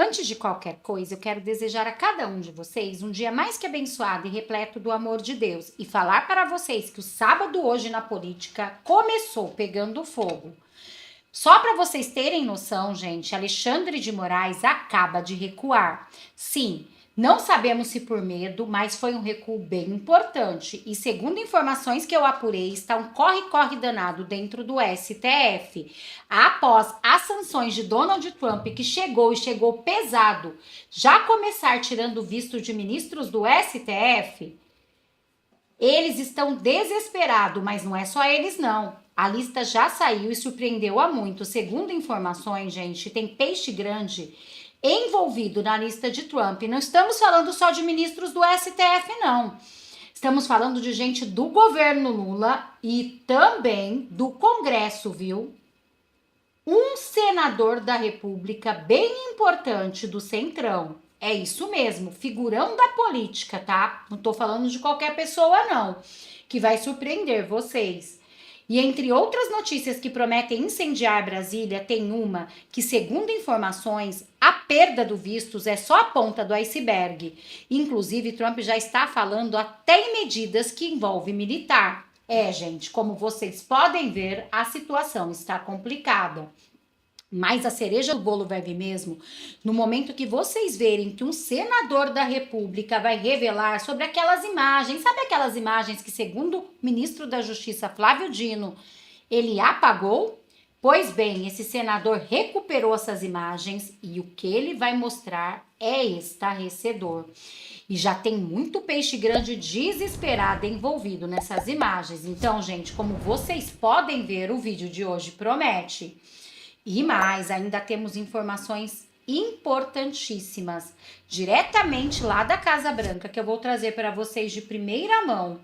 Antes de qualquer coisa, eu quero desejar a cada um de vocês um dia mais que abençoado e repleto do amor de Deus e falar para vocês que o sábado hoje na política começou pegando fogo. Só para vocês terem noção, gente, Alexandre de Moraes acaba de recuar. Sim, não sabemos se por medo, mas foi um recuo bem importante. E segundo informações que eu apurei, está um corre-corre danado dentro do STF. Após as sanções de Donald Trump, que chegou e chegou pesado, já começar tirando o visto de ministros do STF, eles estão desesperados, mas não é só eles não. A lista já saiu e surpreendeu a muito. Segundo informações, gente, tem peixe grande envolvido na lista de Trump. Não estamos falando só de ministros do STF, não. Estamos falando de gente do governo Lula e também do Congresso, viu? Um senador da República bem importante do Centrão. É isso mesmo, figurão da política, tá? Não tô falando de qualquer pessoa, não, que vai surpreender vocês. E entre outras notícias que prometem incendiar Brasília, tem uma que, segundo informações, a perda do vistos é só a ponta do iceberg. Inclusive, Trump já está falando até em medidas que envolvem militar. É, gente, como vocês podem ver, a situação está complicada. Mas a cereja do bolo vai vir mesmo no momento que vocês verem que um senador da República vai revelar sobre aquelas imagens. Sabe aquelas imagens que, segundo o ministro da Justiça, Flávio Dino, ele apagou? Pois bem, esse senador recuperou essas imagens e o que ele vai mostrar é estarrecedor. E já tem muito peixe grande desesperado envolvido nessas imagens. Então, gente, como vocês podem ver, o vídeo de hoje promete. E mais, ainda temos informações importantíssimas, diretamente lá da Casa Branca, que eu vou trazer para vocês de primeira mão.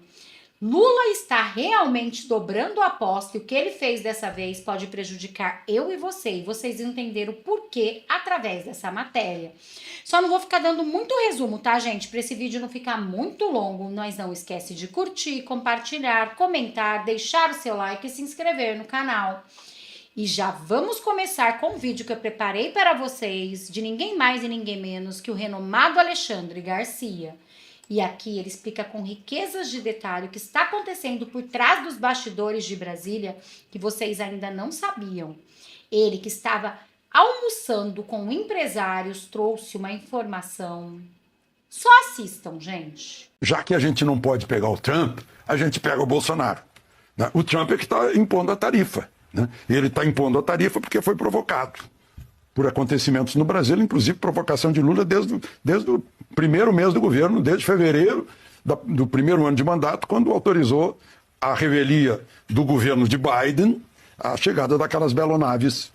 Lula está realmente dobrando a aposta e o que ele fez dessa vez pode prejudicar eu e vocês entenderam o porquê através dessa matéria. Só não vou ficar dando muito resumo, tá, gente? Para esse vídeo não ficar muito longo, mas não esquece de curtir, compartilhar, comentar, deixar o seu like e se inscrever no canal. E já vamos começar com um vídeo que eu preparei para vocês, de ninguém mais e ninguém menos que o renomado Alexandre Garcia. E aqui ele explica com riquezas de detalhe o que está acontecendo por trás dos bastidores de Brasília, que vocês ainda não sabiam. Ele que estava almoçando com empresários trouxe uma informação. Só assistam, gente. Já que a gente não pode pegar o Trump, a gente pega o Bolsonaro. O Trump é que está impondo a tarifa. Ele está impondo a tarifa porque foi provocado por acontecimentos no Brasil, inclusive provocação de Lula desde o primeiro mês do governo, desde fevereiro do primeiro ano de mandato, quando autorizou a revelia do governo de Biden a chegada daquelas belonaves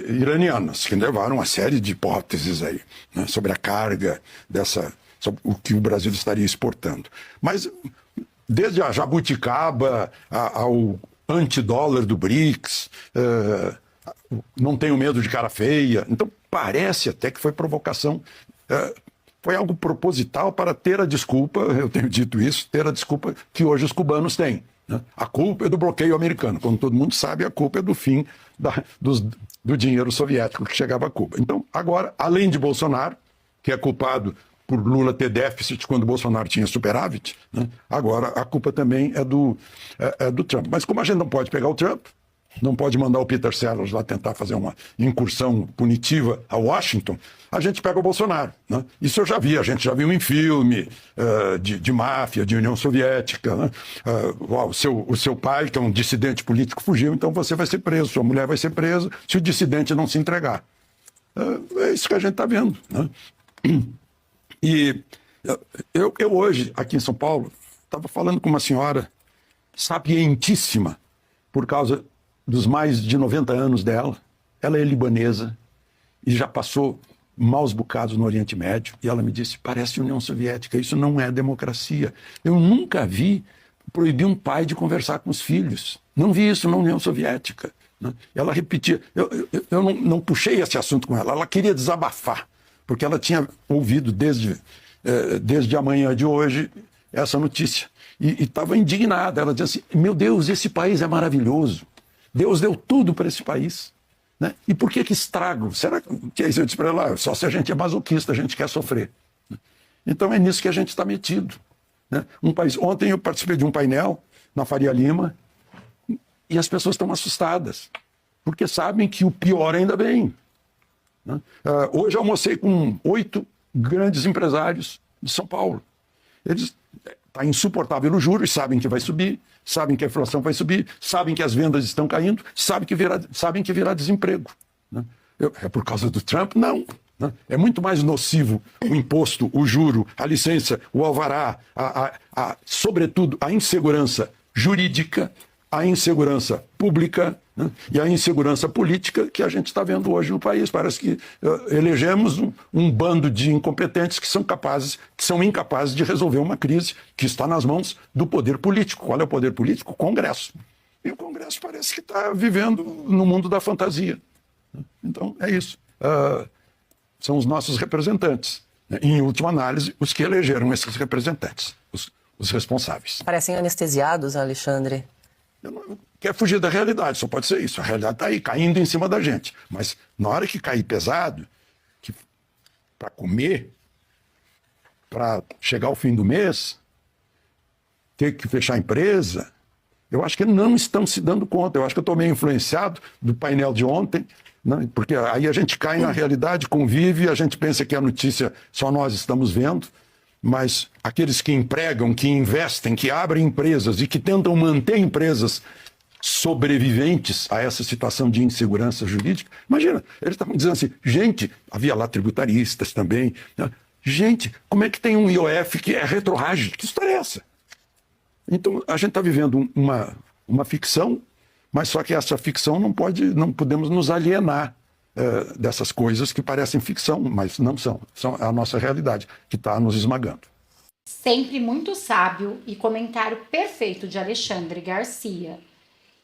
iranianas, que levaram uma série de hipóteses aí, sobre a carga sobre o que o Brasil estaria exportando. Mas desde a jabuticaba ao antidólar do BRICS, não tenho medo de cara feia. Então, parece até que foi provocação, foi algo proposital para ter a desculpa, eu tenho dito isso, ter a desculpa que hoje os cubanos têm. A culpa é do bloqueio americano. Como todo mundo sabe, a culpa é do fim do dinheiro soviético que chegava a Cuba. Então, agora, além de Bolsonaro, que é culpado por Lula ter déficit quando Bolsonaro tinha superávit, agora a culpa também é do Trump. Mas como a gente não pode pegar o Trump, não pode mandar o Peter Sellers lá tentar fazer uma incursão punitiva a Washington, a gente pega o Bolsonaro. Isso eu já vi, a gente já viu em filme de máfia, de União Soviética. O seu pai, que é um dissidente político, fugiu, então você vai ser preso, sua mulher vai ser presa se o dissidente não se entregar. É isso que a gente está vendo. E eu hoje, aqui em São Paulo, estava falando com uma senhora sapientíssima, por causa dos mais de 90 anos dela. Ela é libanesa e já passou maus bocados no Oriente Médio. E ela me disse, parece União Soviética, isso não é democracia. Eu nunca vi proibir um pai de conversar com os filhos. Não vi isso na União Soviética. Ela repetia, eu não puxei esse assunto com ela, ela queria desabafar, porque ela tinha ouvido desde a manhã de hoje essa notícia. E estava indignada. Ela dizia assim, meu Deus, esse país é maravilhoso. Deus deu tudo para esse país. Né? E por que estrago? Será que aí eu disse para ela, só se a gente é masoquista, a gente quer sofrer. Então é nisso que a gente está metido. Né? Ontem eu participei de um painel na Faria Lima e as pessoas estão assustadas, porque sabem que o pior ainda vem. Né? Hoje eu almocei com 8 grandes empresários de São Paulo. Eles está insuportável o juros, sabem que vai subir, sabem que a inflação vai subir, sabem que as vendas estão caindo, sabem que virá desemprego. Né? É por causa do Trump? Não. Né? É muito mais nocivo o imposto, o juro, a licença, o alvará, sobretudo a insegurança jurídica, a insegurança pública, né? E a insegurança política que a gente está vendo hoje no país. Parece que elegemos um bando de incompetentes que são incapazes de resolver uma crise que está nas mãos do poder político. Qual é o poder político? O Congresso. E o Congresso parece que está vivendo no mundo da fantasia. Então, é isso. São os nossos representantes. Em última análise, os que elegeram esses representantes, os responsáveis. Parecem anestesiados, Alexandre. Não quer fugir da realidade, só pode ser isso. A realidade está aí, caindo em cima da gente. Mas na hora que cair pesado, para comer, para chegar ao fim do mês, ter que fechar a empresa, eu acho que não estão se dando conta. Eu acho que eu estou meio influenciado do painel de ontem, né? Porque aí a gente cai na realidade, convive, a gente pensa que a notícia só nós estamos vendo. Mas aqueles que empregam, que investem, que abrem empresas e que tentam manter empresas sobreviventes a essa situação de insegurança jurídica, imagina, eles estavam dizendo assim, gente, havia lá tributaristas também, né? Gente, como é que tem um IOF que é retroágil? Que história é essa? Então, a gente está vivendo uma ficção, mas só que essa ficção não podemos nos alienar dessas coisas que parecem ficção, mas não são. São a nossa realidade, que está nos esmagando. Sempre muito sábio e comentário perfeito de Alexandre Garcia.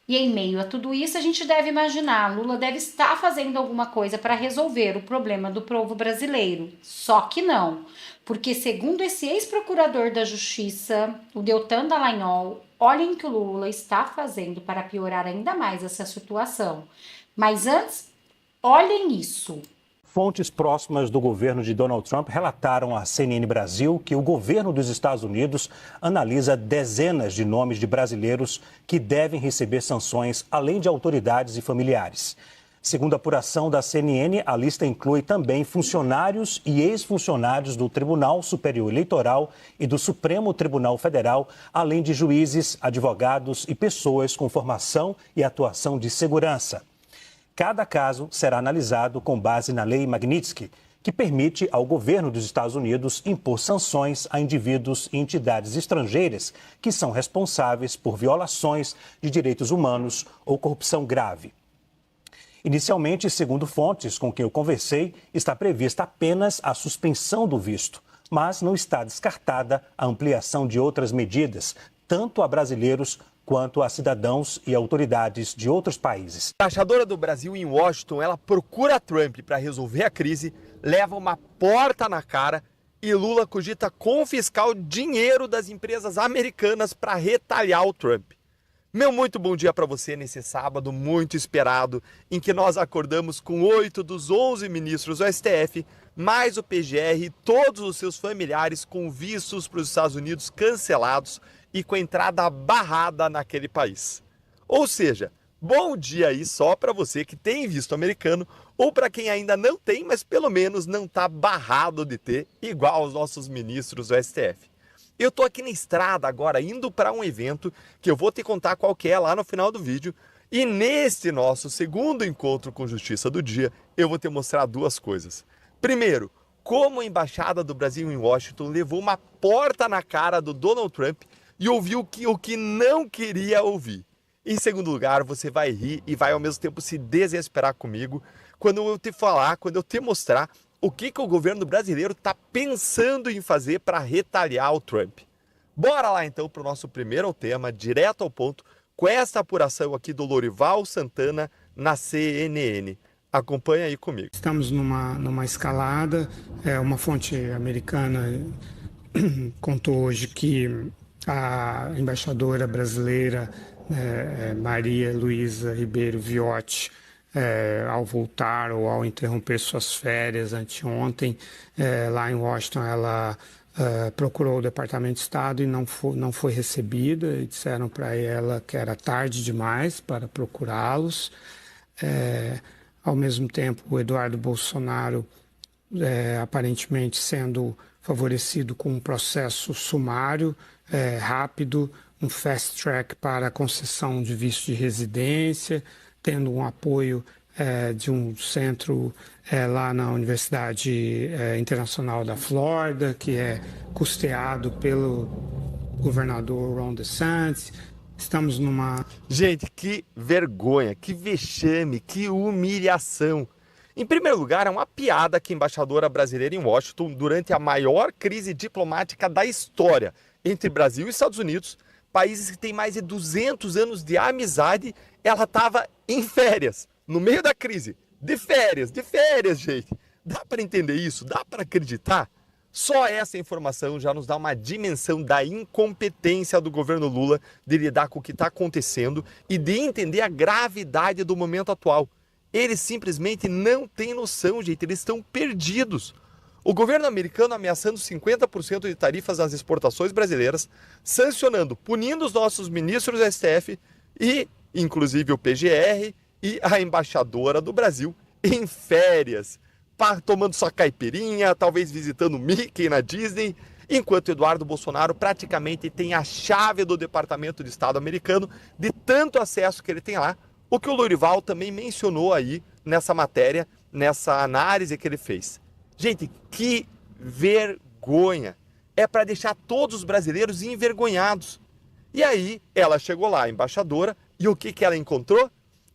E em meio a tudo isso, a gente deve imaginar, Lula deve estar fazendo alguma coisa para resolver o problema do povo brasileiro. Só que não, porque segundo esse ex-procurador da Justiça, o Deltan Dallagnol, olhem o que o Lula está fazendo para piorar ainda mais essa situação. Mas antes, olhem isso. Fontes próximas do governo de Donald Trump relataram à CNN Brasil que o governo dos Estados Unidos analisa dezenas de nomes de brasileiros que devem receber sanções, além de autoridades e familiares. Segundo a apuração da CNN, a lista inclui também funcionários e ex-funcionários do Tribunal Superior Eleitoral e do Supremo Tribunal Federal, além de juízes, advogados e pessoas com formação e atuação de segurança. Cada caso será analisado com base na Lei Magnitsky, que permite ao governo dos Estados Unidos impor sanções a indivíduos e entidades estrangeiras que são responsáveis por violações de direitos humanos ou corrupção grave. Inicialmente, segundo fontes com quem eu conversei, está prevista apenas a suspensão do visto, mas não está descartada a ampliação de outras medidas, tanto a brasileiros quanto a cidadãos e autoridades de outros países. A embaixadora do Brasil em Washington, ela procura Trump para resolver a crise, leva uma porta na cara e Lula cogita confiscar o dinheiro das empresas americanas para retalhar o Trump. Meu muito bom dia para você nesse sábado muito esperado, em que nós acordamos com 8 dos 11 ministros do STF, mais o PGR e todos os seus familiares com vistos para os Estados Unidos cancelados e com a entrada barrada naquele país. Ou seja, bom dia aí só para você que tem visto americano ou para quem ainda não tem, mas pelo menos não está barrado de ter, igual os nossos ministros do STF. Eu estou aqui na estrada agora, indo para um evento que eu vou te contar qual que é lá no final do vídeo. E neste nosso segundo encontro com Justiça do Dia, eu vou te mostrar duas coisas. Primeiro, como a Embaixada do Brasil em Washington levou uma porta na cara do Donald Trump e ouviu o que não queria ouvir. Em segundo lugar, você vai rir e vai ao mesmo tempo se desesperar comigo quando eu te falar, quando eu te mostrar o que o governo brasileiro está pensando em fazer para retaliar o Trump. Bora lá então para o nosso primeiro tema, direto ao ponto, com esta apuração aqui do Lorival Santana na CNN. Acompanha aí comigo. Estamos numa escalada, uma fonte americana contou hoje que a embaixadora brasileira Maria Luísa Ribeiro Viotti ao voltar ou ao interromper suas férias anteontem, lá em Washington, ela procurou o Departamento de Estado e não foi recebida. E disseram para ela que era tarde demais para procurá-los. Ao mesmo tempo, o Eduardo Bolsonaro aparentemente sendo favorecido com um processo sumário, rápido, um fast track para a concessão de visto de residência, tendo um apoio de um centro lá na Universidade Internacional da Flórida, que é custeado pelo governador Ron DeSantis. Estamos numa... Gente, que vergonha, que vexame, que humilhação. Em primeiro lugar, é uma piada que a embaixadora brasileira em Washington, durante a maior crise diplomática da história entre Brasil e Estados Unidos, países que têm mais de 200 anos de amizade, ela estava em férias, no meio da crise. De férias, gente. Dá para entender isso? Dá para acreditar? Só essa informação já nos dá uma dimensão da incompetência do governo Lula de lidar com o que está acontecendo e de entender a gravidade do momento atual. Eles simplesmente não têm noção, gente, eles estão perdidos. O governo americano ameaçando 50% de tarifas nas exportações brasileiras, sancionando, punindo os nossos ministros do STF e, inclusive, o PGR e a embaixadora do Brasil em férias, tomando sua caipirinha, talvez visitando Mickey na Disney, enquanto Eduardo Bolsonaro praticamente tem a chave do Departamento de Estado americano de tanto acesso que ele tem lá, o que o Lourival também mencionou aí nessa matéria, nessa análise que ele fez. Gente, que vergonha! É para deixar todos os brasileiros envergonhados. E aí, ela chegou lá, a embaixadora, e o que ela encontrou?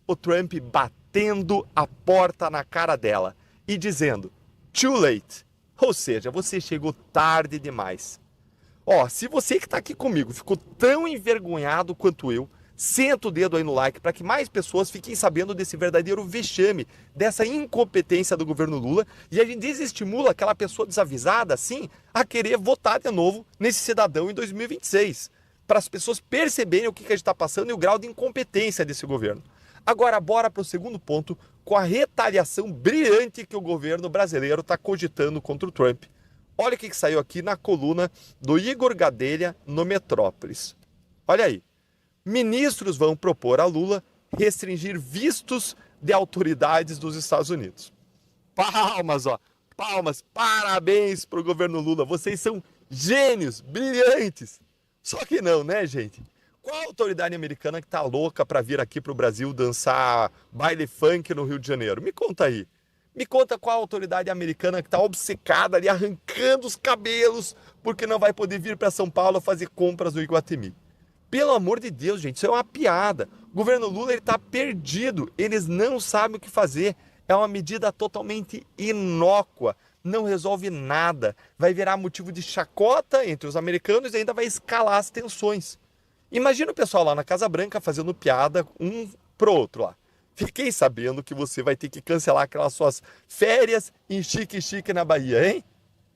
O Trump batendo a porta na cara dela e dizendo, too late, ou seja, você chegou tarde demais. Se você que está aqui comigo ficou tão envergonhado quanto eu, senta o dedo aí no like para que mais pessoas fiquem sabendo desse verdadeiro vexame, dessa incompetência do governo Lula, e a gente desestimula aquela pessoa desavisada, assim, a querer votar de novo nesse cidadão em 2026, para as pessoas perceberem o que a gente está passando e o grau de incompetência desse governo. Agora, bora para o segundo ponto, com a retaliação brilhante que o governo brasileiro está cogitando contra o Trump. Olha o que saiu aqui na coluna do Igor Gadelha no Metrópolis. Olha aí. Ministros vão propor a Lula restringir vistos de autoridades dos Estados Unidos. Palmas, palmas, parabéns para o governo Lula. Vocês são gênios, brilhantes. Só que não, né, gente? Qual autoridade americana que tá louca para vir aqui para o Brasil dançar baile funk no Rio de Janeiro? Me conta aí. Me conta qual autoridade americana que está obcecada ali, arrancando os cabelos, porque não vai poder vir para São Paulo fazer compras no Iguatemi. Pelo amor de Deus, gente, isso é uma piada. O governo Lula está perdido, eles não sabem o que fazer. É uma medida totalmente inócua, não resolve nada. Vai virar motivo de chacota entre os americanos e ainda vai escalar as tensões. Imagina o pessoal lá na Casa Branca fazendo piada um pro outro lá. Fiquei sabendo que você vai ter que cancelar aquelas suas férias em chique na Bahia, hein?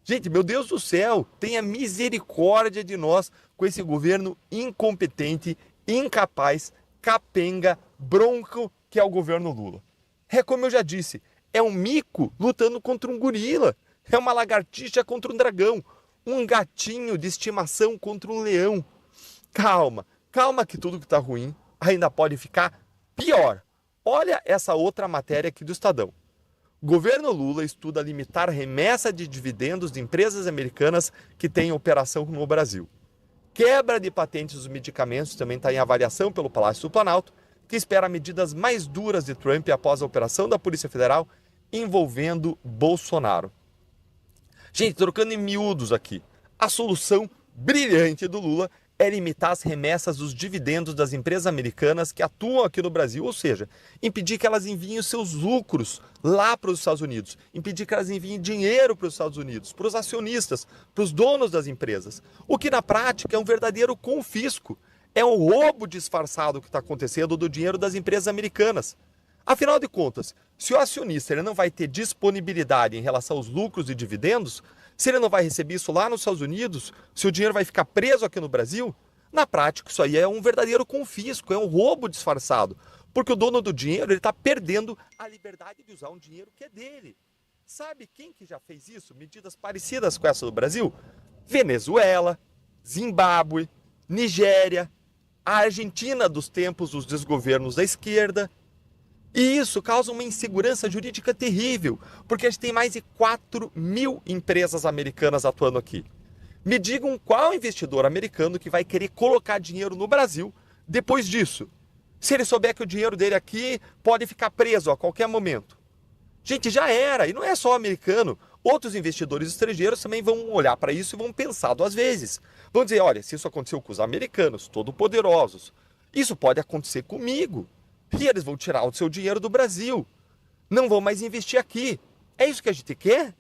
Gente, meu Deus do céu, tenha misericórdia de nós com esse governo incompetente, incapaz, capenga, bronco que é o governo Lula. É como eu já disse, é um mico lutando contra um gorila, é uma lagartixa contra um dragão, um gatinho de estimação contra um leão. Calma, calma que tudo que está ruim ainda pode ficar pior. Olha essa outra matéria aqui do Estadão. Governo Lula estuda limitar remessa de dividendos de empresas americanas que têm operação no Brasil. Quebra de patentes dos medicamentos também está em avaliação pelo Palácio do Planalto, que espera medidas mais duras de Trump após a operação da Polícia Federal envolvendo Bolsonaro. Gente, trocando em miúdos aqui, a solução brilhante do Lula é limitar as remessas dos dividendos das empresas americanas que atuam aqui no Brasil, ou seja, impedir que elas enviem os seus lucros lá para os Estados Unidos, impedir que elas enviem dinheiro para os Estados Unidos, para os acionistas, para os donos das empresas, o que na prática é um verdadeiro confisco, é um roubo disfarçado que está acontecendo do dinheiro das empresas americanas. Afinal de contas, se o acionista ele não vai ter disponibilidade em relação aos lucros e dividendos, se ele não vai receber isso lá nos Estados Unidos, se o dinheiro vai ficar preso aqui no Brasil, na prática isso aí é um verdadeiro confisco, é um roubo disfarçado. Porque o dono do dinheiro está perdendo a liberdade de usar um dinheiro que é dele. Sabe quem que já fez isso? Medidas parecidas com essa do Brasil? Venezuela, Zimbábue, Nigéria, a Argentina dos tempos dos desgovernos da esquerda. E isso causa uma insegurança jurídica terrível, porque a gente tem mais de 4.000 empresas americanas atuando aqui. Me digam qual investidor americano que vai querer colocar dinheiro no Brasil depois disso. Se ele souber que o dinheiro dele aqui pode ficar preso a qualquer momento. Gente, já era, e não é só americano. Outros investidores estrangeiros também vão olhar para isso e vão pensar 2 vezes. Vão dizer, olha, se isso aconteceu com os americanos, todo poderosos, isso pode acontecer comigo. E eles vão tirar o seu dinheiro do Brasil. Não vão mais investir aqui. É isso que a gente quer?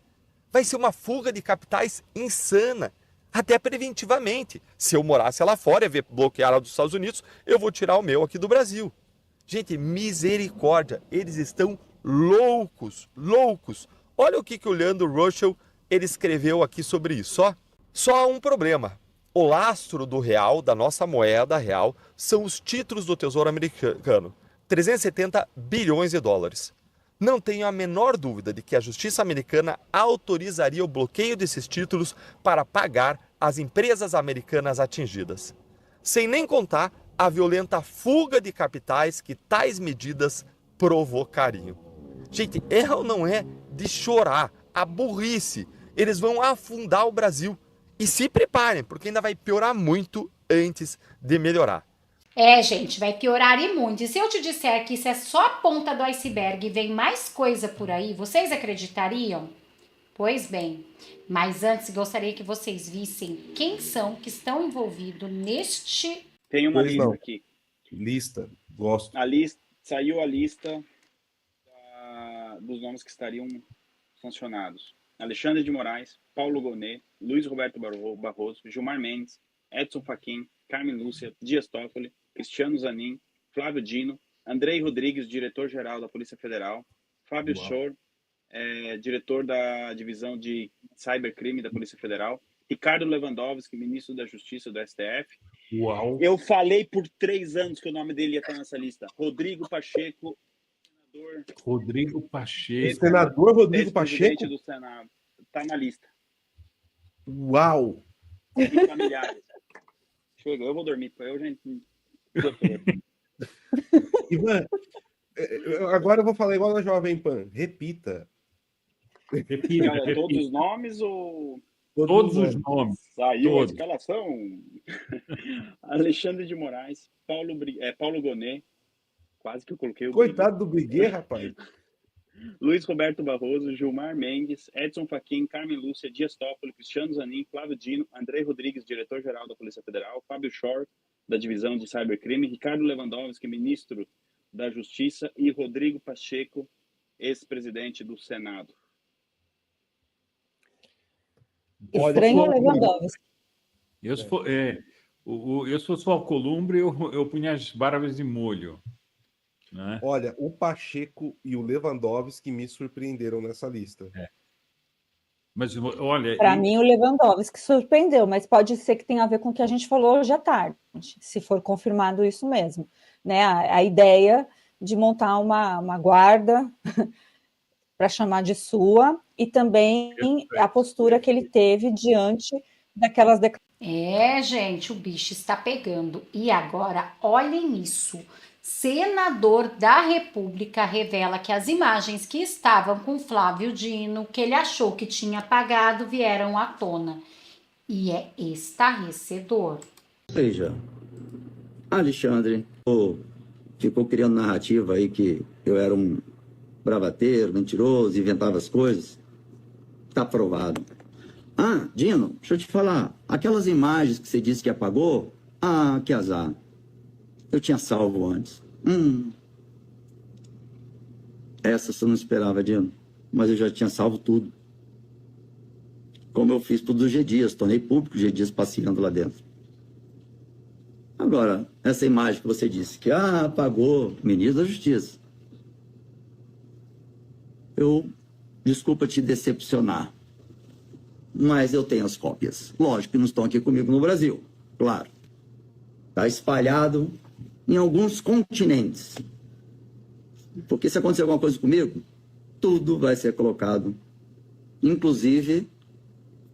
Vai ser uma fuga de capitais insana. Até preventivamente. Se eu morasse lá fora e ver bloquear a dos Estados Unidos, eu vou tirar o meu aqui do Brasil. Gente, misericórdia. Eles estão loucos, loucos. Olha o que o Leandro Russell ele escreveu aqui sobre isso. Só há um problema. O lastro do real, da nossa moeda real, são os títulos do Tesouro Americano. 370 bilhões de dólares. Não tenho a menor dúvida de que a justiça americana autorizaria o bloqueio desses títulos para pagar as empresas americanas atingidas. Sem nem contar a violenta fuga de capitais que tais medidas provocariam. Gente, é ou não é de chorar? A burrice. Eles vão afundar o Brasil. E se preparem, porque ainda vai piorar muito antes de melhorar. Gente, vai piorar e muito. E se eu te disser que isso é só a ponta do iceberg e vem mais coisa por aí, vocês acreditariam? Pois bem, mas antes gostaria que vocês vissem quem são que estão envolvidos neste... Tem uma lista aqui. Lista, gosto. Saiu a lista dos nomes que estariam sancionados. Alexandre de Moraes, Paulo Gonet, Luiz Roberto Barroso, Gilmar Mendes, Edson Fachin, Carmen Lúcia, Dias Toffoli, Cristiano Zanin, Flávio Dino, Andrei Rodrigues, diretor-geral da Polícia Federal, Fábio Schor, diretor da Divisão de Cybercrime da Polícia Federal, Ricardo Lewandowski, ministro da Justiça do STF. Uau. Eu falei por 3 anos que o nome dele ia estar nessa lista. Rodrigo Pacheco, senador. Rodrigo Pacheco. Senador Rodrigo Pacheco? Do Senado. Está na lista. Uau. E familiares. Chega, eu vou dormir. Eu já... Ivan, agora eu vou falar igual na Jovem Pan. Repita. Repita. Todos os nomes ou... Todos os nomes. Saiu a escalação. Alexandre de Moraes, Paulo Gonet. Quase que eu coloquei o... Coitado do Briguet, rapaz. Luiz Roberto Barroso, Gilmar Mendes, Edson Fachin, Carmen Lúcia, Dias Toffoli, Cristiano Zanin, Flávio Dino, Andrei Rodrigues, diretor-geral da Polícia Federal, Fábio Schor, da Divisão de Cybercrime, Ricardo Lewandowski, ministro da Justiça, e Rodrigo Pacheco, ex-presidente do Senado. Estranho Lewandowski. Se fosse o Alcolumbre, eu punha as barbas de molho. Né? Olha, o Pacheco e o Lewandowski me surpreenderam nessa lista. Mas, olha... Para mim, o Lewandowski surpreendeu, mas pode ser que tenha a ver com o que a gente falou hoje à tarde, se for confirmado isso mesmo. Né? A ideia de montar uma guarda para chamar de sua, e também a postura que ele teve diante daquelas declarações. Gente, o bicho está pegando. E agora, olhem isso. Senador da República revela que as imagens que estavam com Flávio Dino, que ele achou que tinha apagado, vieram à tona. E é estarrecedor. Ou seja, Alexandre ficou criando narrativa aí que eu era um bravateiro, mentiroso, inventava as coisas. Está provado. Dino, deixa eu te falar. Aquelas imagens que você disse que apagou, que azar. Eu tinha salvo antes. Essa você não esperava, Dino. Mas eu já tinha salvo tudo. Como eu fiz tudo do G Dias. Tornei público o G Dias passeando lá dentro. Agora, essa imagem que você disse que apagou, ministro da Justiça. Desculpa te decepcionar. Mas eu tenho as cópias. Lógico que não estão aqui comigo no Brasil. Claro. Está espalhado em alguns continentes. Porque se acontecer alguma coisa comigo, tudo vai ser colocado, inclusive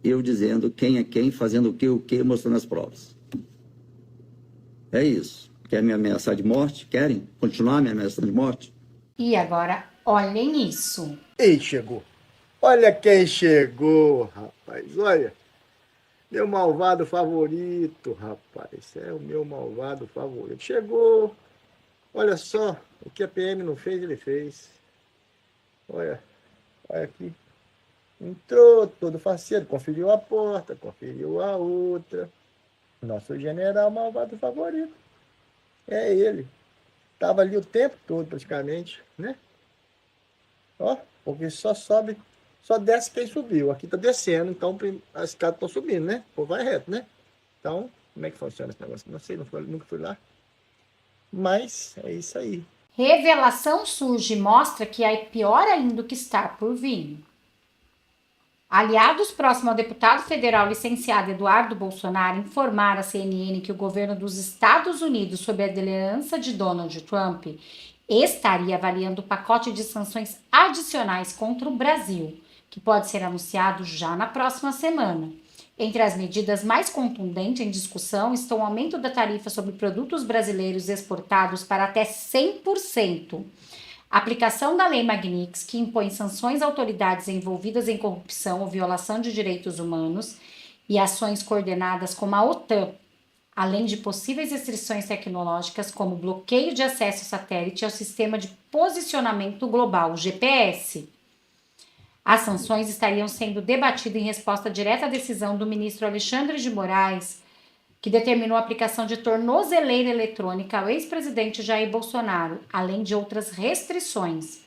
eu dizendo quem é quem, fazendo o que, mostrando as provas. É isso. Querem me ameaçar de morte? Querem continuar me ameaçando de morte? E agora, olhem isso. Ei, chegou. Olha quem chegou, rapaz. Olha, meu malvado favorito, rapaz. É o meu malvado favorito. Chegou. Olha só, o que a PM não fez, ele fez. Olha aqui. Entrou todo faceiro, conferiu a porta, conferiu a outra. Nosso general malvado favorito. É ele. Estava ali o tempo todo, praticamente, né? Ó, porque só desce quem subiu. Aqui tá descendo, então as escadas estão subindo, né? Pô, vai reto, né? Então, como é que funciona esse negócio? Não sei, nunca fui lá. Mas é isso aí. Revelação surge e mostra que é pior ainda o que está por vir. Aliados próximos ao deputado federal licenciado Eduardo Bolsonaro informaram à CNN que o governo dos Estados Unidos, sob a liderança de Donald Trump, estaria avaliando o pacote de sanções adicionais contra o Brasil, que pode ser anunciado já na próxima semana. Entre as medidas mais contundentes em discussão estão o aumento da tarifa sobre produtos brasileiros exportados para até 100%, a aplicação da Lei Magnitsky, que impõe sanções a autoridades envolvidas em corrupção ou violação de direitos humanos, e ações coordenadas como a OTAN, além de possíveis restrições tecnológicas como bloqueio de acesso satélite ao sistema de posicionamento global, o GPS. As sanções estariam sendo debatidas em resposta direta à decisão do ministro Alexandre de Moraes, que determinou a aplicação de tornozeleira eletrônica ao ex-presidente Jair Bolsonaro, além de outras restrições.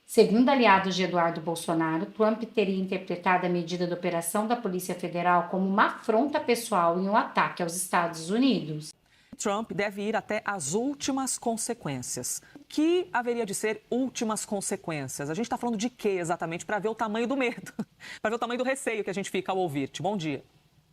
Segundo aliados de Eduardo Bolsonaro, Trump teria interpretado a medida da operação da Polícia Federal como uma afronta pessoal e um ataque aos Estados Unidos. Trump deve ir até as últimas consequências. Que haveria de ser últimas consequências? A gente está falando de quê exatamente para ver o tamanho do medo, para ver o tamanho do receio que a gente fica ao ouvir-te. Bom dia.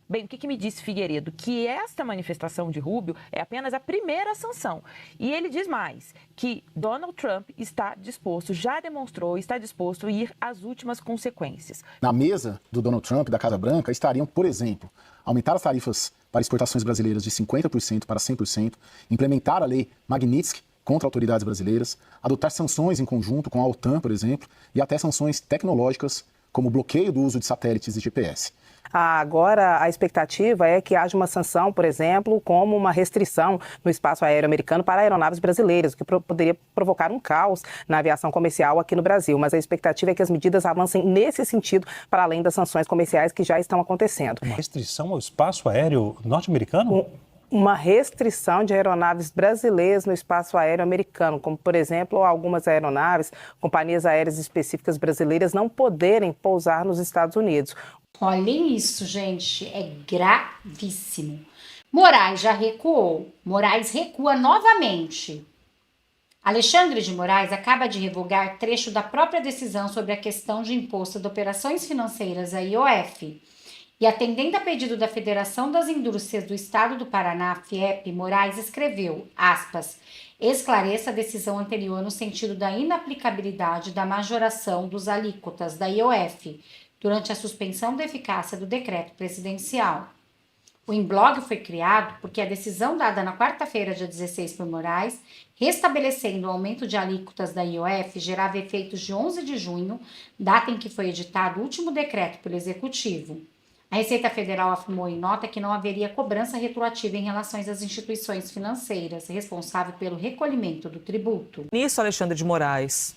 Bem, o que me disse Figueiredo? Que esta manifestação de Rubio é apenas a primeira sanção. E ele diz mais, que Donald Trump está disposto, já demonstrou, está disposto a ir às últimas consequências. Na mesa do Donald Trump, da Casa Branca, estariam, por exemplo, aumentar as tarifas para exportações brasileiras de 50% para 100%, implementar a lei Magnitsky contra autoridades brasileiras, adotar sanções em conjunto com a OTAN, por exemplo, e até sanções tecnológicas, como o bloqueio do uso de satélites e GPS. Agora, a expectativa é que haja uma sanção, por exemplo, como uma restrição no espaço aéreo americano para aeronaves brasileiras, o que poderia provocar um caos na aviação comercial aqui no Brasil. Mas a expectativa é que as medidas avancem nesse sentido, para além das sanções comerciais que já estão acontecendo. Uma restrição ao espaço aéreo norte-americano? Uma restrição de aeronaves brasileiras no espaço aéreo americano, como, por exemplo, algumas aeronaves, companhias aéreas específicas brasileiras não poderem pousar nos Estados Unidos. Olhem isso, gente, é gravíssimo. Moraes já recuou. Moraes recua novamente. Alexandre de Moraes acaba de revogar trecho da própria decisão sobre a questão de imposto de operações financeiras, a IOF. E atendendo a pedido da Federação das Indústrias do Estado do Paraná, FIEP, Moraes escreveu, aspas, esclareça a decisão anterior no sentido da inaplicabilidade da majoração dos alíquotas da IOF, durante a suspensão da eficácia do decreto presidencial. O Imblog foi criado porque a decisão dada na quarta-feira, dia 16, por Moraes, restabelecendo o aumento de alíquotas da IOF, gerava efeitos de 11 de junho, data em que foi editado o último decreto pelo Executivo. A Receita Federal afirmou em nota que não haveria cobrança retroativa em relação às instituições financeiras responsáveis pelo recolhimento do tributo. O ministro Alexandre de Moraes,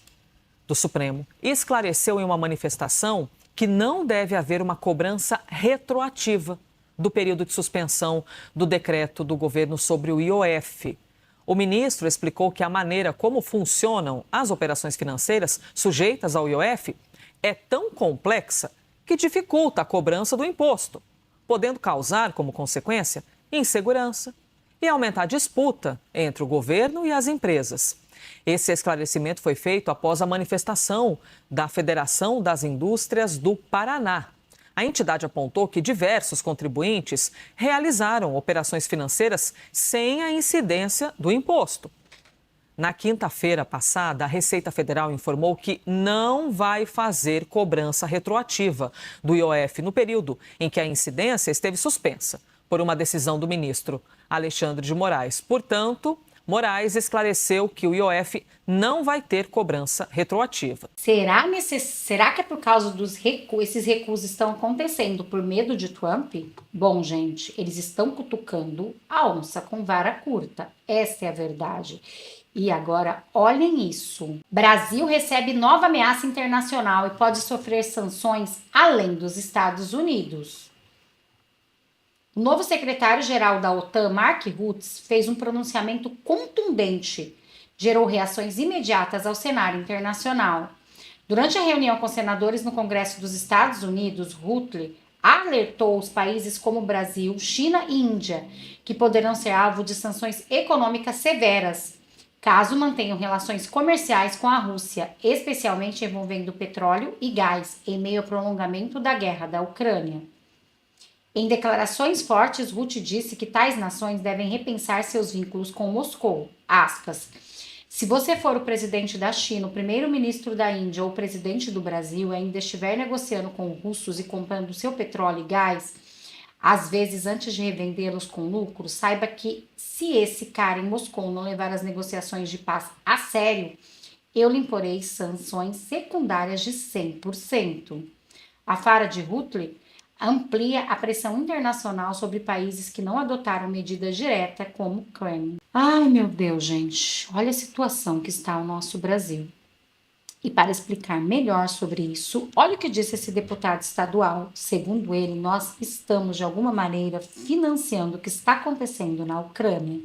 do Supremo, esclareceu em uma manifestação que não deve haver uma cobrança retroativa do período de suspensão do decreto do governo sobre o IOF. O ministro explicou que a maneira como funcionam as operações financeiras sujeitas ao IOF é tão complexa que dificulta a cobrança do imposto, podendo causar, como consequência, insegurança e aumentar a disputa entre o governo e as empresas. Esse esclarecimento foi feito após a manifestação da Federação das Indústrias do Paraná. A entidade apontou que diversos contribuintes realizaram operações financeiras sem a incidência do imposto. Na quinta-feira passada, a Receita Federal informou que não vai fazer cobrança retroativa do IOF no período em que a incidência esteve suspensa por uma decisão do ministro Alexandre de Moraes. Portanto, Moraes esclareceu que o IOF não vai ter cobrança retroativa. Será que é por causa dos esses recuos estão acontecendo por medo de Trump? Bom, gente, eles estão cutucando a onça com vara curta. Essa é a verdade. E agora, olhem isso. Brasil recebe nova ameaça internacional e pode sofrer sanções além dos Estados Unidos. O novo secretário-geral da OTAN, Mark Rutte, fez um pronunciamento contundente. Gerou reações imediatas ao cenário internacional. Durante a reunião com senadores no Congresso dos Estados Unidos, Rutte alertou os países como Brasil, China e Índia, que poderão ser alvo de sanções econômicas severas, caso mantenham relações comerciais com a Rússia, especialmente envolvendo petróleo e gás, em meio ao prolongamento da guerra da Ucrânia. Em declarações fortes, Rutte disse que tais nações devem repensar seus vínculos com Moscou. Aspas. Se você for o presidente da China, o primeiro-ministro da Índia ou o presidente do Brasil e ainda estiver negociando com os russos e comprando seu petróleo e gás, às vezes antes de revendê-los com lucro, saiba que se esse cara em Moscou não levar as negociações de paz a sério, eu lhe imporei sanções secundárias de 100%. A fala de Rutte amplia a pressão internacional sobre países que não adotaram medidas diretas, como o Kremlin. Ai, meu Deus, gente, olha a situação que está o nosso Brasil. E para explicar melhor sobre isso, olha o que disse esse deputado estadual. Segundo ele, nós estamos, de alguma maneira, financiando o que está acontecendo na Ucrânia.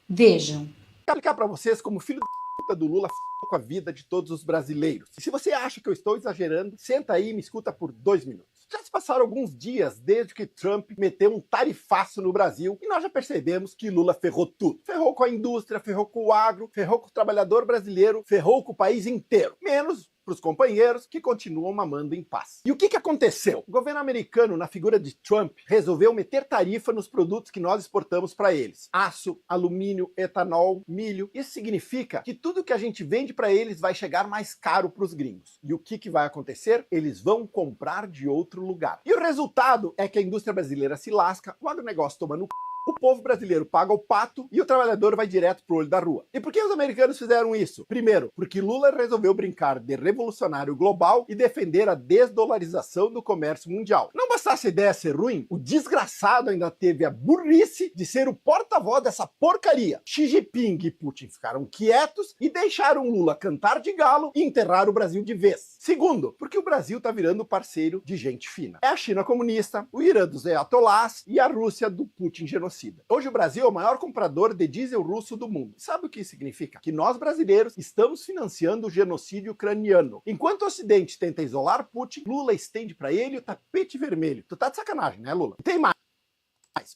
Vejam. Vou explicar para vocês como filho da do Lula com a vida de todos os brasileiros. E se você acha que eu estou exagerando, senta aí e me escuta por 2 minutos. Já se passaram alguns dias desde que Trump meteu um tarifaço no Brasil e nós já percebemos que Lula ferrou tudo. Ferrou com a indústria, ferrou com o agro, ferrou com o trabalhador brasileiro, ferrou com o país inteiro. Menos para os companheiros que continuam mamando em paz. E o que aconteceu? O governo americano, na figura de Trump, resolveu meter tarifa nos produtos que nós exportamos para eles. Aço, alumínio, etanol, milho. Isso significa que tudo que a gente vende para eles vai chegar mais caro para os gringos. E o que vai acontecer? Eles vão comprar de outro lugar. E o resultado é que a indústria brasileira se lasca, o agronegócio toma no c... O povo brasileiro paga o pato e o trabalhador vai direto pro olho da rua. E por que os americanos fizeram isso? Primeiro, porque Lula resolveu brincar de revolucionário global e defender a desdolarização do comércio mundial. Não bastasse a ideia ser ruim, o desgraçado ainda teve a burrice de ser o porta-voz dessa porcaria. Xi Jinping e Putin ficaram quietos e deixaram Lula cantar de galo e enterrar o Brasil de vez. Segundo, porque o Brasil tá virando parceiro de gente fina. É a China comunista, o Irã dos ayatollahs e a Rússia do Putin genocida. Hoje o Brasil é o maior comprador de diesel russo do mundo. Sabe o que isso significa? Que nós brasileiros estamos financiando o genocídio ucraniano. Enquanto o Ocidente tenta isolar Putin, Lula estende para ele o tapete vermelho. Tu tá de sacanagem, né, Lula? Tem mais.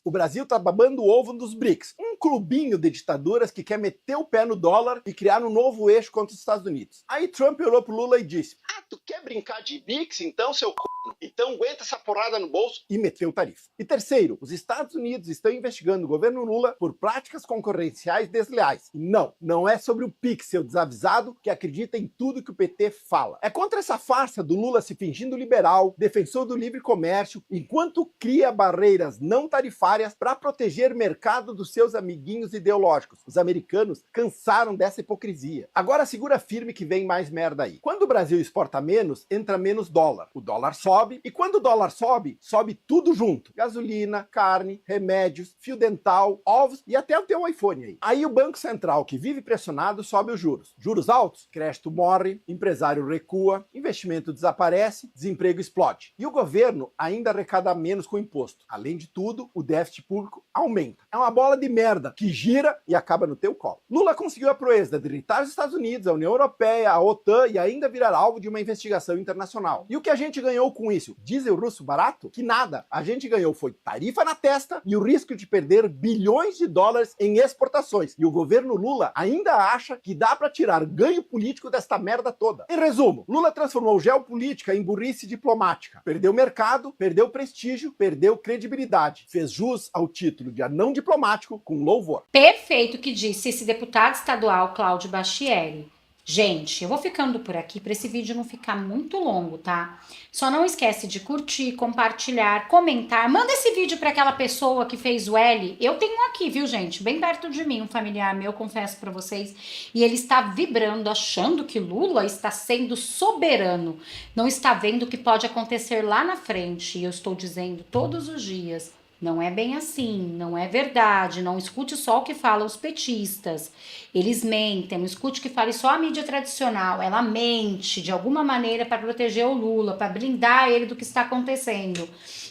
O Brasil tá babando o ovo dos BRICS, um clubinho de ditaduras que quer meter o pé no dólar e criar um novo eixo contra os Estados Unidos. Aí Trump olhou pro Lula e disse: tu quer brincar de BRICS então, seu c***? Então aguenta essa porrada no bolso, e meteu tarifa. E terceiro, os Estados Unidos estão investigando o governo Lula por práticas concorrenciais desleais. E não é sobre o Pix, seu desavisado, que acredita em tudo que o PT fala. É contra essa farsa do Lula se fingindo liberal, defensor do livre comércio, enquanto cria barreiras não tarifárias para proteger o mercado dos seus amiguinhos ideológicos. Os americanos cansaram dessa hipocrisia. Agora segura firme que vem mais merda aí. Quando o Brasil exporta menos, entra menos dólar. O dólar sobe, e quando o dólar sobe, sobe tudo junto. Gasolina, carne, remédios, fio dental, ovos e até o teu iPhone aí. Aí o Banco Central, que vive pressionado, sobe os juros. Juros altos, crédito morre, empresário recua, investimento desaparece, desemprego explode. E o governo ainda arrecada menos com imposto. Além de tudo, o déficit público aumenta. É uma bola de merda que gira e acaba no teu colo. Lula conseguiu a proeza de irritar os Estados Unidos, a União Europeia, a OTAN e ainda virar alvo de uma investigação internacional. E o que a gente ganhou com isso? Diesel russo barato? Que nada. A gente ganhou foi tarifa na testa e o risco de perder bilhões de dólares em exportações. E o governo Lula ainda acha que dá pra tirar ganho político desta merda toda. Em resumo, Lula transformou geopolítica em burrice diplomática. Perdeu mercado, perdeu prestígio, perdeu credibilidade. Fez fez jus ao título de anão diplomático com louvor. Perfeito o que disse esse deputado estadual Cláudio Bastieri. Gente, eu vou ficando por aqui para esse vídeo não ficar muito longo, tá? Só não esquece de curtir, compartilhar, comentar. Manda esse vídeo para aquela pessoa que fez o L. Eu tenho aqui, viu, gente? Bem perto de mim, um familiar meu, confesso para vocês. E ele está vibrando, achando que Lula está sendo soberano. Não está vendo o que pode acontecer lá na frente. E eu estou dizendo todos os dias. Não é bem assim, não é verdade, não escute só o que falam os petistas. Eles mentem, não escute o que fale só a mídia tradicional. Ela mente de alguma maneira para proteger o Lula, para blindar ele do que está acontecendo.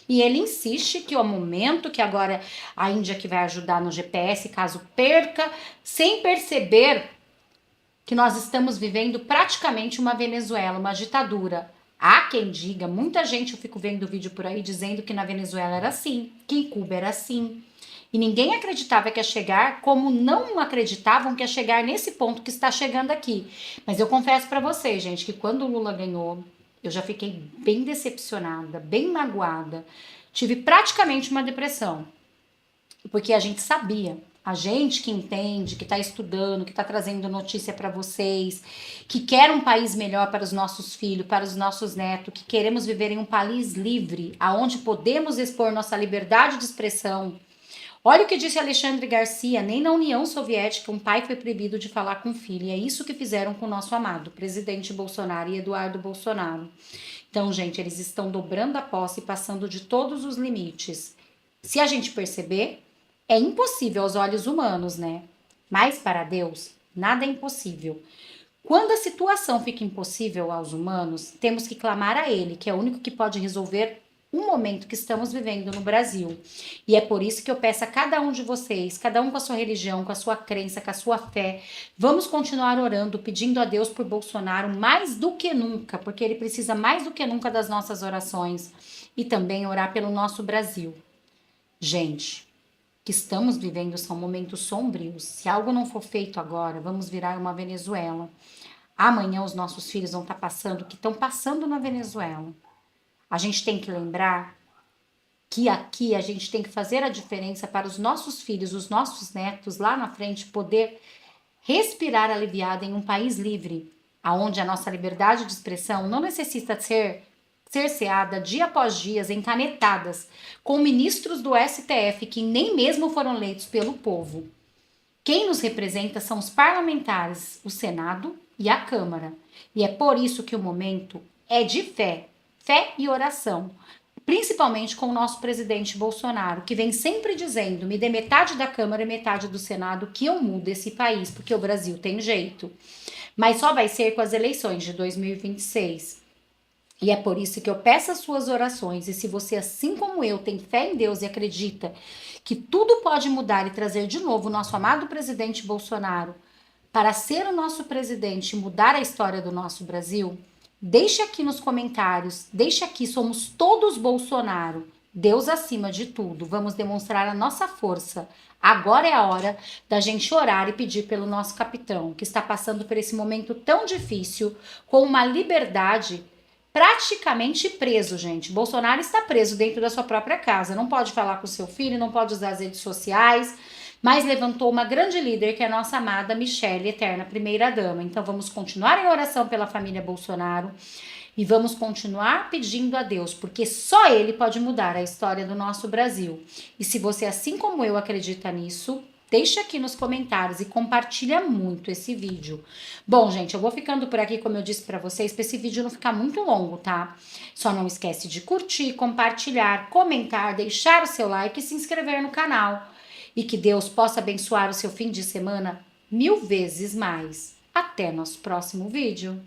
E ele insiste que o momento que agora a Índia que vai ajudar no GPS, caso perca, sem perceber que nós estamos vivendo praticamente uma Venezuela, uma ditadura. Há quem diga, muita gente, eu fico vendo vídeo por aí dizendo que na Venezuela era assim, que em Cuba era assim. E ninguém acreditava que ia chegar, como não acreditavam que ia chegar nesse ponto que está chegando aqui. Mas eu confesso para vocês, gente, que quando o Lula ganhou, eu já fiquei bem decepcionada, bem magoada. Tive praticamente uma depressão. Porque a gente sabia. A gente que entende, que está estudando, que está trazendo notícia para vocês, que quer um país melhor para os nossos filhos, para os nossos netos, que queremos viver em um país livre, aonde podemos expor nossa liberdade de expressão. Olha o que disse Alexandre Garcia, nem na União Soviética um pai foi proibido de falar com o filho. E é isso que fizeram com o nosso amado presidente Bolsonaro e Eduardo Bolsonaro. Então, gente, eles estão dobrando a posse e passando de todos os limites. Se a gente perceber, é impossível aos olhos humanos, né? Mas para Deus, nada é impossível. Quando a situação fica impossível aos humanos, temos que clamar a Ele, que é o único que pode resolver o momento que estamos vivendo no Brasil. E é por isso que eu peço a cada um de vocês, cada um com a sua religião, com a sua crença, com a sua fé, vamos continuar orando, pedindo a Deus por Bolsonaro mais do que nunca, porque ele precisa mais do que nunca das nossas orações. E também orar pelo nosso Brasil. Gente, que estamos vivendo são momentos sombrios. Se algo não for feito agora, vamos virar uma Venezuela. Amanhã os nossos filhos vão estar passando o que estão passando na Venezuela. A gente tem que lembrar que aqui a gente tem que fazer a diferença para os nossos filhos, os nossos netos lá na frente poder respirar aliviado em um país livre, aonde a nossa liberdade de expressão não necessita ser cerceada dia após dia, encanetadas, com ministros do STF que nem mesmo foram eleitos pelo povo. Quem nos representa são os parlamentares, o Senado e a Câmara. E é por isso que o momento é de fé e oração, principalmente com o nosso presidente Bolsonaro, que vem sempre dizendo, me dê metade da Câmara e metade do Senado que eu mudo esse país, porque o Brasil tem jeito. Mas só vai ser com as eleições de 2026. E é por isso que eu peço as suas orações. E se você, assim como eu, tem fé em Deus e acredita que tudo pode mudar e trazer de novo o nosso amado presidente Bolsonaro para ser o nosso presidente e mudar a história do nosso Brasil, deixe aqui nos comentários, deixe aqui, somos todos Bolsonaro. Deus acima de tudo. Vamos demonstrar a nossa força. Agora é a hora da gente orar e pedir pelo nosso capitão, que está passando por esse momento tão difícil, com uma liberdade praticamente preso, gente. Bolsonaro está preso dentro da sua própria casa. Não pode falar com seu filho, não pode usar as redes sociais, mas levantou uma grande líder, que é a nossa amada Michelle, eterna primeira-dama. Então vamos continuar em oração pela família Bolsonaro e vamos continuar pedindo a Deus, porque só Ele pode mudar a história do nosso Brasil. E se você, assim como eu, acredita nisso, deixa aqui nos comentários e compartilha muito esse vídeo. Bom, gente, eu vou ficando por aqui, como eu disse pra vocês, pra esse vídeo não ficar muito longo, tá? Só não esquece de curtir, compartilhar, comentar, deixar o seu like e se inscrever no canal. E que Deus possa abençoar o seu fim de semana 1000 vezes mais. Até nosso próximo vídeo.